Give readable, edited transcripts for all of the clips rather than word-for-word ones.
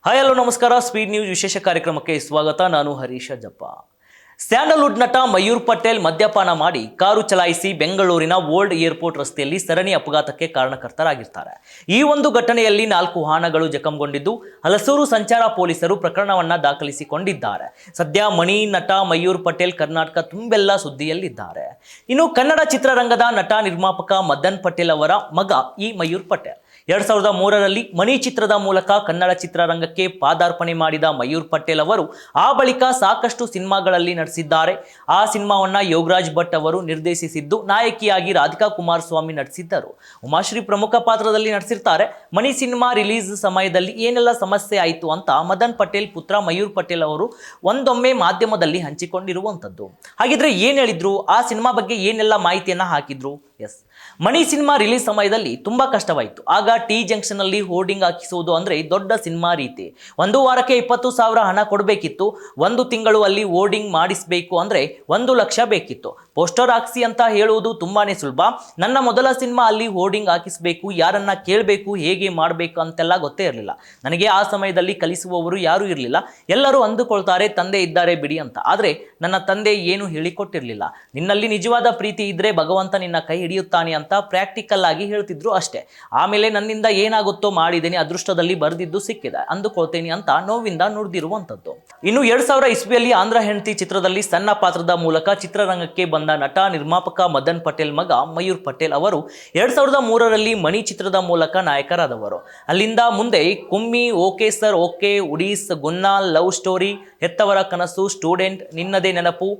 Hi hello ನಮಸ್ಕಾರ. Speed news ವಿಶೇಷ ಕಾರ್ಯಕ್ರಮಕ್ಕೆ ಸ್ವಾಗತ. ನಾನು ಹರೀಶ ಜಪ್ಪ. ಸ್ಯಾಂಡಲ್ವುಡ್ ನಟ ಮಯೂರ್ ಪಟೇಲ್ ಮದ್ಯಪಾನ ಮಾಡಿ ಕಾರು ಚಲಾಯಿಸಿ ಬೆಂಗಳೂರಿನ ಓಲ್ಡ್ ಏರ್ಪೋರ್ಟ್ ರಸ್ತೆಯಲ್ಲಿ ಸರಣಿ ಅಪಘಾತಕ್ಕೆ ಕಾರಣಕರ್ತರಾಗಿರ್ತಾರೆ. ಈ ಒಂದು ಘಟನೆಯಲ್ಲಿ 4 ವಾಹನಗಳು ಜಖಂಗೊಂಡಿದ್ದು ಹಲಸೂರು ಸಂಚಾರ ಪೊಲೀಸರು ಪ್ರಕರಣವನ್ನ ದಾಖಲಿಸಿಕೊಂಡಿದ್ದಾರೆ. ಸದ್ಯ ಮಣಿ ನಟ ಮಯೂರ್ ಪಟೇಲ್ ಕರ್ನಾಟಕ ತುಂಬೆಲ್ಲ ಸುದ್ದಿಯಲ್ಲಿದ್ದಾರೆ. ಇನ್ನು ಕನ್ನಡ ಚಿತ್ರರಂಗದ ನಟ ನಿರ್ಮಾಪಕ ಮದನ್ ಪಟೇಲ್ ಅವರ ಮಗ ಈ ಮಯೂರ್ ಪಟೇಲ್ 2003ರಲ್ಲಿ ಮಣಿ ಚಿತ್ರದ ಮೂಲಕ ಕನ್ನಡ ಚಿತ್ರರಂಗಕ್ಕೆ ಪಾದಾರ್ಪಣೆ ಮಾಡಿದ ಮಯೂರ್ ಪಟೇಲ್ ಅವರು ಆ ಬಳಿಕ ಸಾಕಷ್ಟು ಸಿನಿಮಾಗಳಲ್ಲಿ ನಟಿಸಿದ್ದಾರೆ. ಆ ಸಿನಿಮಾವನ್ನ ಯೋಗರಾಜ್ ಭಟ್ ಅವರು ನಿರ್ದೇಶಿಸಿದ್ದು, ನಾಯಕಿಯಾಗಿ ರಾಧಿಕಾ ಕುಮಾರಸ್ವಾಮಿ ನಟಿಸಿದ್ದರು. ಉಮಾಶ್ರೀ ಪ್ರಮುಖ ಪಾತ್ರದಲ್ಲಿ ನಟಿಸಿರ್ತಾರೆ. ಮಣಿ ಸಿನಿಮಾ ರಿಲೀಸ್ ಸಮಯದಲ್ಲಿ ಏನೆಲ್ಲ ಸಮಸ್ಯೆ ಆಯಿತು ಅಂತ ಮದನ್ ಪಟೇಲ್ ಪುತ್ರ ಮಯೂರ್ ಪಟೇಲ್ ಅವರು ಒಂದೊಮ್ಮೆ ಮಾಧ್ಯಮದಲ್ಲಿ ಹಂಚಿಕೊಂಡಿರುವಂಥದ್ದು. ಹಾಗಿದ್ರೆ ಏನ್ ಹೇಳಿದ್ರು, ಆ ಸಿನಿಮಾ ಬಗ್ಗೆ ಏನೆಲ್ಲ ಮಾಹಿತಿಯನ್ನ ಹಾಕಿದ್ರು? ಎಸ್, ಮಣಿ ಸಿನಿಮಾ ರಿಲೀಸ್ ಸಮಯದಲ್ಲಿ ತುಂಬಾ ಕಷ್ಟವಾಯಿತು. ಆಗ ಟಿ ಜಂಕ್ಷನ್ ಅಲ್ಲಿ ಹೋರ್ಡಿಂಗ್ ಹಾಕಿಸುವುದು ಅಂದ್ರೆ ದೊಡ್ಡ ಸಿನಿಮಾ ರೀತಿ. 1 ವಾರಕ್ಕೆ 20,000 ಹಣ ಕೊಡಬೇಕಿತ್ತು. 1 ತಿಂಗಳು ಅಲ್ಲಿ ಹೋರ್ಡಿಂಗ್ ಮಾಡಿಸಬೇಕು ಅಂದ್ರೆ 1 ಲಕ್ಷ ಬೇಕಿತ್ತು. ಪೋಸ್ಟರ್ ಹಾಕಿಸಿ ಅಂತ ಹೇಳುವುದು ತುಂಬಾನೇ ಸುಲಭ. ನನ್ನ ಮೊದಲ ಸಿನಿಮಾ ಅಲ್ಲಿ ಹೋರ್ಡಿಂಗ್ ಹಾಕಿಸಬೇಕು, ಯಾರನ್ನ ಕೇಳಬೇಕು, ಹೇಗೆ ಮಾಡಬೇಕು ಅಂತೆಲ್ಲ ಗೊತ್ತೇ ಇರಲಿಲ್ಲ ನನಗೆ. ಆ ಸಮಯದಲ್ಲಿ ಕಲಿಸುವವರು ಯಾರು ಇರಲಿಲ್ಲ. ಎಲ್ಲರೂ ಅಂದುಕೊಳ್ತಾರೆ ತಂದೆ ಇದ್ದಾರೆ ಬಿಡಿ ಅಂತ. ಆದ್ರೆ ನನ್ನ ತಂದೆ ಏನು ಹೇಳಿಕೊಟ್ಟಿರಲಿಲ್ಲ. ನಿನ್ನಲ್ಲಿ ನಿಜವಾದ ಪ್ರೀತಿ ಇದ್ರೆ ಭಗವಂತ ನಿನ್ನ ಕೈ ಹಿಡಿಯುತ್ತಾನೆ ಅಂತ ಪ್ರಾಕ್ಟಿಕಲ್ ಆಗಿ ಹೇಳ್ತಿದ್ರು ಅಷ್ಟೇ. ಆಮೇಲೆ ನನ್ನಿಂದ ಏನಾಗುತ್ತೋ ಮಾಡಿದ್ದೇನೆ, ಅದೃಷ್ಟದಲ್ಲಿ ಬರೆದಿದ್ದು ಸಿಕ್ಕಿದೆ ಅಂದುಕೊಳ್ತೇನೆ ಅಂತ ನೋವಿಂದ ನುಡಿದಿರುವಂಥದ್ದು. ಇನ್ನು 2000 ಇಸ್ವಿಯಲ್ಲಿ ಆಂಧ್ರ ಹೆಂಡತಿ ಚಿತ್ರದಲ್ಲಿ ಸಣ್ಣ ಪಾತ್ರದ ಮೂಲಕ ಚಿತ್ರರಂಗಕ್ಕೆ ಬಂದ ನಟ ನಿರ್ಮಾಪಕ ಮದನ್ ಪಟೇಲ್ ಮಗ ಮಯೂರ್ ಪಟೇಲ್ ಅವರು 2003ರಲ್ಲಿ ಮಣಿ ಚಿತ್ರದ ಮೂಲಕ ನಾಯಕರಾದವರು. ಅಲ್ಲಿಂದ ಮುಂದೆ ಕುಮ್ಮಿ, ಓಕೆ ಸರ್ ಓಕೆ, ಉಡೀಸ್, ಗುನ್ನಾಲ್, ಲವ್ ಸ್ಟೋರಿ, ಹೆತ್ತವರ ಕನಸು, ಸ್ಟೂಡೆಂಟ್, ನಿನ್ನದೇ ನೆನಪು,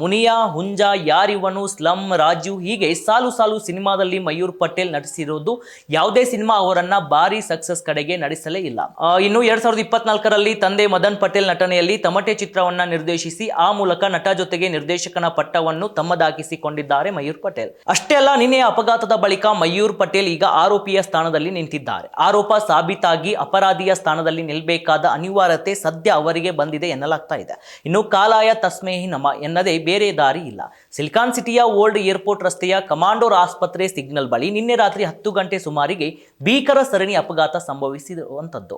ಮುನಿಯಾ, ಹುಂಜ, ಯಾರಿವನು, ಸ್ಲಮ್, ರಾಜು, ಹೀಗೆ ಸಾಲು ಸಾಲು ಸಿನಿಮಾದಲ್ಲಿ ಮಯೂರ್ ಪಟೇಲ್ ನಟಿಸಿರೋದು. ಯಾವುದೇ ಸಿನಿಮಾ ಅವರನ್ನ ಭಾರಿ ಸಕ್ಸಸ್ ಕಡೆಗೆ ನಡೆಸಲೇ ಇಲ್ಲ. ಇನ್ನು 2024ರಲ್ಲಿ ತಂದೆ ಮದನ್ ಪಟೇಲ್ ನಟನೆಯಲ್ಲಿ ತಮಟೆ ಚಿತ್ರವನ್ನ ನಿರ್ದೇಶಿಸಿ ಆ ಮೂಲಕ ನಟ ಜೊತೆಗೆ ನಿರ್ದೇಶಕನ ಪಟ್ಟವನ್ನು ತಮ್ಮದಾಗಿಸಿಕೊಂಡಿದ್ದಾರೆ ಮಯೂರ್ ಪಟೇಲ್. ಅಷ್ಟೇ ಅಲ್ಲ, ನಿನ್ನೆ ಅಪಘಾತದ ಬಳಿಕ ಮಯೂರ್ ಪಟೇಲ್ ಈಗ ಆರೋಪಿಯ ಸ್ಥಾನದಲ್ಲಿ ನಿಂತಿದ್ದಾರೆ. ಆರೋಪ ಸಾಬೀತಾಗಿ ಅಪರಾಧಿಯ ಸ್ಥಾನದಲ್ಲಿ ನಿಲ್ಲಬೇಕಾದ ಅನಿವಾರ್ಯತೆ ಸದ್ಯ ಅವರಿಗೆ ಬಂದಿದೆ ಎನ್ನಲಾಗ್ತಾ ಇದೆ. ಇನ್ನು ಕಾಲಾಯ ತಸ್ಮೇಹಿ ನಮ ಎನ್ನದೇ ಬೇರೆ ದಾರಿ ಇಲ್ಲ. ಸಿಲಿಕಾನ್ ಸಿಟಿಯ ಓಲ್ಡ್ ಏರ್ಪೋರ್ಟ್ ರಸ್ತೆಯ ಕಮಾಂಡೋರ್ ಆಸ್ಪತ್ರೆ ಸಿಗ್ನಲ್ ಬಳಿ ನಿನ್ನೆ ರಾತ್ರಿ 10 ಗಂಟೆ ಸುಮಾರಿಗೆ ಭೀಕರ ಸರಣಿ ಅಪಘಾತ ಸಂಭವಿಸಿರುವಂತದ್ದು.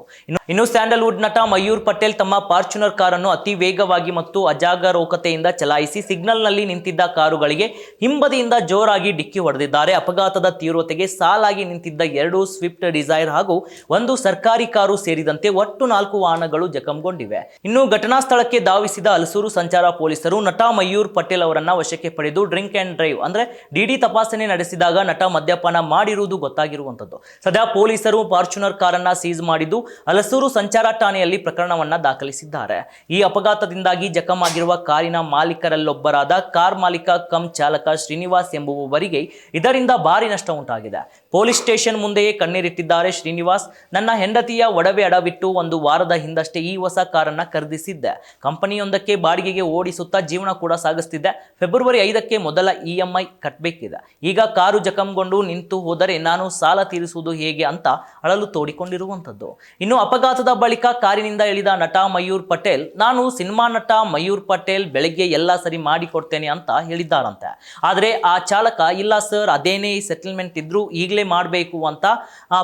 ಇನ್ನು ಸ್ಯಾಂಡಲ್ವುಡ್ ನಟ ಮಯೂರ್ ಪಟೇಲ್ ತಮ್ಮ ಫಾರ್ಚುನರ್ ಕಾರನ್ನು ಅತಿ ವೇಗವಾಗಿ ಮತ್ತು ಅಜಾಗರೂಕತೆಯಿಂದ ಚಲಾಯಿಸಿ ಸಿಗ್ನಲ್ನಲ್ಲಿ ನಿಂತಿದ್ದ ಕಾರುಗಳಿಗೆ ಹಿಂಬದಿಯಿಂದ ಜೋರಾಗಿ ಡಿಕ್ಕಿ ಹೊಡೆದಿದ್ದಾರೆ. ಅಪಘಾತದ ತೀವ್ರತೆಗೆ ಸಾಲಾಗಿ ನಿಂತಿದ್ದ 2 ಸ್ವಿಫ್ಟ್ ಡಿಸೈರ್ ಹಾಗೂ 1 ಸರ್ಕಾರಿ ಕಾರು ಸೇರಿದಂತೆ ಒಟ್ಟು 4 ವಾಹನಗಳು ಜಖಂಗೊಂಡಿವೆ. ಇನ್ನು ಘಟನಾ ಸ್ಥಳಕ್ಕೆ ಧಾವಿಸಿದ ಹಲಸೂರು ಸಂಚಾರ ಪೊಲೀಸರು ನಟ ಮಯೂರ್ ಪಟೇಲ್ ಅವರನ್ನ ವಶಕ್ಕೆ ಪಡೆದು ಡ್ರಿಂಕ್ ಅಂಡ್ ಡ್ರೈವ್ ಅಂದ್ರೆ ಡಿಡಿ ತಪಾಸಣೆ ನಡೆಸಿದಾಗ ನಟ ಮದ್ಯಪಾನ ಮಾಡಿರುವುದು ಗೊತ್ತಾಗಿರುವಂತದ್ದು. ಸದ್ಯ ಪೊಲೀಸರು ಫಾರ್ಚುನರ್ ಕಾರನ್ನ ಸೀಸ್ ಮಾಡಿದ್ದು ಹಲಸೂರು ಸಂಚಾರ ಠಾಣೆಯಲ್ಲಿ ಪ್ರಕರಣವನ್ನ ದಾಖಲಿಸಿದ್ದಾರೆ. ಈ ಅಪಘಾತದಿಂದಾಗಿ ಜಖಂ ಆಗಿರುವ ಕಾರಿನ ಮಾಲೀಕರಲ್ಲೊಬ್ಬರಾದ ಕಾರ್ ಮಾಲೀಕ ಕಮ್ ಚಾಲಕ ಶ್ರೀನಿವಾಸ್ ಎಂಬುವವರಿಗೆ ಇದರಿಂದ ಭಾರಿ ನಷ್ಟ ಉಂಟಾಗಿದೆ. ಪೊಲೀಸ್ ಸ್ಟೇಷನ್ ಮುಂದೆಯೇ ಕಣ್ಣೀರಿಟ್ಟಿದ್ದಾರೆ ಶ್ರೀನಿವಾಸ್. ನನ್ನ ಹೆಂಡತಿಯ ಒಡವೆ ಅಡವಿಟ್ಟು 1 ವಾರದ ಹಿಂದಷ್ಟೇ ಈ ಹೊಸ ಕಾರನ್ನ ಖರೀದಿಸಿದ್ದೆ. ಕಂಪನಿಯೊಂದಕ್ಕೆ ಬಾಡಿಗೆಗೆ ಓಡಿಸುತ್ತಾ ಜೀವನ ಕೂಡ ಸಾಗಿಸ್ತಿದ್ದೆ. ಫೆಬ್ರವರಿ 5ಕ್ಕೆ ಮೊದಲ EMI ಕಟ್ಟಬೇಕಿದೆ. ಈಗ ಕಾರು ಜಖಂಗೊಂಡು ನಿಂತು ಹೋದರೆ ನಾನು ಸಾಲ ತೀರಿಸುವುದು ಹೇಗೆ ಅಂತ ಅಳಲು ತೋಡಿಕೊಂಡಿರುವಂಥದ್ದು. ಇನ್ನು ಅಪಘಾತದ ಬಳಿಕ ಕಾರಿನಿಂದ ಇಳಿದ ನಟ ಮಯೂರ್ ಪಟೇಲ್, ನಾನು ಸಿನಿಮಾ ನಟ ಮಯೂರ್ ಪಟೇಲ್, ಬೆಳಗ್ಗೆ ಎಲ್ಲ ಸರಿ ಮಾಡಿಕೊಡ್ತೇನೆ ಅಂತ ಹೇಳಿದ್ದಾರಂತೆ. ಆದರೆ ಆ ಚಾಲಕ ಇಲ್ಲ ಸರ್, ಅದೇನೇ ಸೆಟಲ್ಮೆಂಟ್ ಇದ್ರೂ ಈಗಲೇ ಮಾಡಬೇಕು ಅಂತ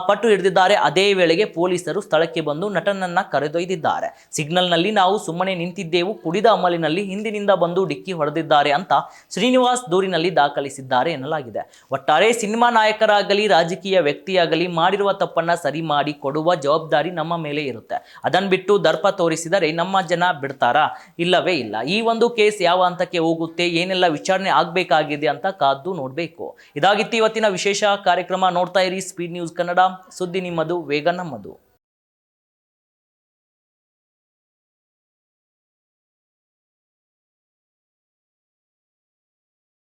ಪಟ್ಟು ಹಿಡಿದಿದ್ದಾರೆ. ಅದೇ ವೇಳೆಗೆ ಪೊಲೀಸರು ಸ್ಥಳಕ್ಕೆ ಬಂದು ನಟನನ್ನ ಕರೆದೊಯ್ದಿದ್ದಾರೆ. ಸಿಗ್ನಲ್ನಲ್ಲಿ ನಾವು ಸುಮ್ಮನೆ ನಿಂತಿದ್ದೆವು, ಕುಡಿದ ಅಮಲಿನಲ್ಲಿ ಹಿಂದಿನಿಂದ ಬಂದು ಡಿಕ್ಕಿ ಹೊಡೆದಿದ್ದಾರೆ ಅಂತ ಶ್ರೀನಿವಾಸ್ ದೂರಿನಲ್ಲಿ ದಾಖಲಿಸಿದ್ದಾರೆ ಎನ್ನಲಾಗಿದೆ. ಒಟ್ಟಾರೆ ಸಿನಿಮಾ ನಾಯಕರಾಗಲಿ ರಾಜಕೀಯ ವ್ಯಕ್ತಿಯಾಗಲಿ ಮಾಡಿರುವ ತಪ್ಪನ್ನ ಸರಿ ಮಾಡಿ ಕೊಡುವ ಜವಾಬ್ದಾರಿ ನಮ್ಮ ಮೇಲೆ ಇರುತ್ತೆ. ಅದನ್ನ ಬಿಟ್ಟು ದರ್ಪ ತೋರಿಸಿದರೆ ನಮ್ಮ ಜನ ಬಿಡ್ತಾರಾ? ಇಲ್ಲವೇ ಇಲ್ಲ. ಈ ಒಂದು ಕೇಸ್ ಯಾವ ಹಂತಕ್ಕೆ ಹೋಗುತ್ತೆ, ಏನೆಲ್ಲ ವಿಚಾರಣೆ ಆಗಬೇಕಾಗಿದೆ ಅಂತ ಕಾದು ನೋಡಬೇಕು. ಇದಾಗಿತ್ತು ಇವತ್ತಿನ ವಿಶೇಷ ಕಾರ್ಯಕ್ರಮ. ನೋಡ್ತಾ ಇರಿ ಸ್ಪೀಡ್ ನ್ಯೂಸ್ ಕನ್ನಡ. ಸುದ್ದಿ ನಿಮ್ಮದು, ವೇಗ ನಮ್ಮದು.